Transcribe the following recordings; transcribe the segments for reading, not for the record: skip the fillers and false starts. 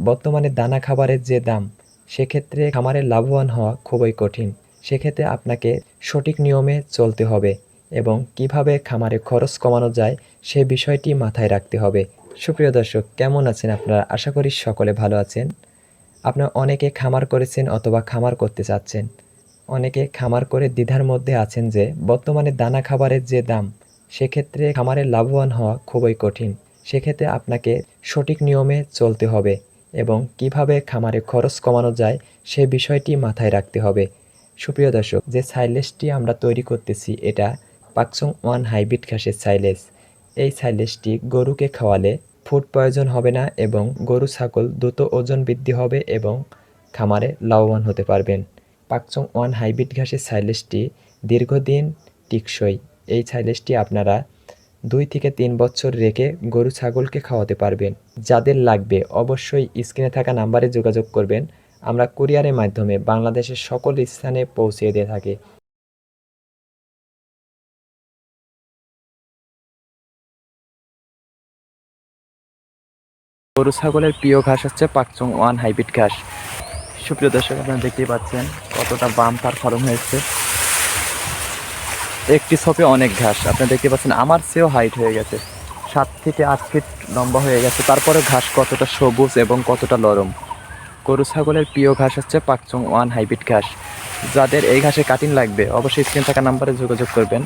বর্তমানে দানা খাবারের যে দাম, সেক্ষেত্রে খামারে লাভবান হওয়া খুবই কঠিন। সেক্ষেত্রে আপনাকে সঠিক নিয়মে চলতে হবে এবং কিভাবে খামারে খরচ কমানো যায় সে বিষয়টি মাথায় রাখতে হবে। সুপ্রিয় দর্শক, কেমন আছেন আপনারা? আশা করি সকলে ভালো আছেন। আপনারা অনেকে খামার করেছেন অথবা খামার করতে চাচ্ছেন। অনেকে খামার করে দ্বিধার মধ্যে আছেন যে বর্তমানে দানা খাবারের যে দাম, সেক্ষেত্রে খামারে লাভবান হওয়া খুবই কঠিন। সেক্ষেত্রে আপনাকে সঠিক নিয়মে চলতে হবে এবং কিভাবে খামারে খরচ কমানো যায় সে বিষয়টি মাথায় রাখতে হবে। সুপ্রিয় দর্শক, যে সাইলেজটি আমরা তৈরি করতেছি এটা পাকচং ওয়ান হাইব্রিড ঘাসের সাইলেজ। এই সাইলেজটি গরুকে খাওয়ালে ফুড পয়জন হবে না এবং গরু ছাগল দ্রুত ওজন বৃদ্ধি হবে এবং খামারে লাভবান হতে পারবেন। পাকচং ওয়ান হাইব্রিড ঘাসের সাইলেজটি দীর্ঘদিন টিকসই। এই সাইলেজটি আপনারা 2 থেকে 3 বছর রেখে গরু ছাগলকে খাওয়াতে পারবেন। যাদের লাগবে অবশ্যই স্ক্রিনে থাকা নাম্বারে যোগাযোগ করবেন। আমরা কুরিয়ারের মাধ্যমে বাংলাদেশের সকল স্থানে পৌঁছে দিয়ে থাকি। গরু ছাগলের প্রিয় ঘাস হচ্ছে পাকচং ওয়ান হাইব্রিড ঘাস। সুপ্রিয় দর্শক, আপনারা দেখতেই পাচ্ছেন কতটা বাম্পার ফলন হয়েছে। একটি ছোপে অনেক ঘাস আপনারা দেখতে পাচ্ছেন, আমার চেয়েও হাইট হয়ে গেছে, 7 থেকে 8 ফিট লম্বা হয়ে গেছে। তারপরে ঘাস কতটা সবুজ এবং কতটা নরম। গরু ছাগলের প্রিয় ঘাস হচ্ছে পাকচং ওয়ান হাইব্রিড ঘাস। যাদের এই ঘাসের কাটিং লাগবে অবশ্যই স্ক্রিনে থাকা নাম্বারে যোগাযোগ করবেন।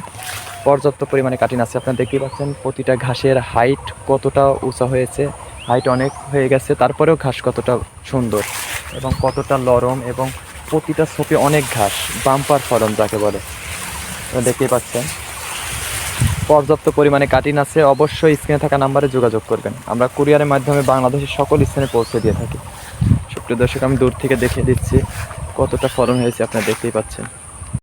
পর্যাপ্ত পরিমাণে কাটিং আছে। আপনারা দেখতেই পাচ্ছেন প্রতিটা ঘাসের হাইট কতটা উঁচা হয়েছে, হাইট অনেক হয়ে গেছে। তারপরেও ঘাস কতটা সুন্দর এবং কতটা নরম এবং প্রতিটা ছোপে অনেক ঘাস, বাম্পার ফলন যাকে বলে। আপনারা দেখতেই পাচ্ছেন পর্যাপ্ত পরিমাণে কাটিং আছে। অবশ্যই স্ক্রিনে থাকা নাম্বারে যোগাযোগ করবেন। আমরা কুরিয়ারের মাধ্যমে বাংলাদেশের সকল স্থানে পৌঁছে দিয়ে থাকি। সুপ্রিয় দর্শক, আমি দূর থেকে দেখিয়ে দিচ্ছি কতটা ফলন হয়েছে, আপনারা দেখতেই পাচ্ছেন।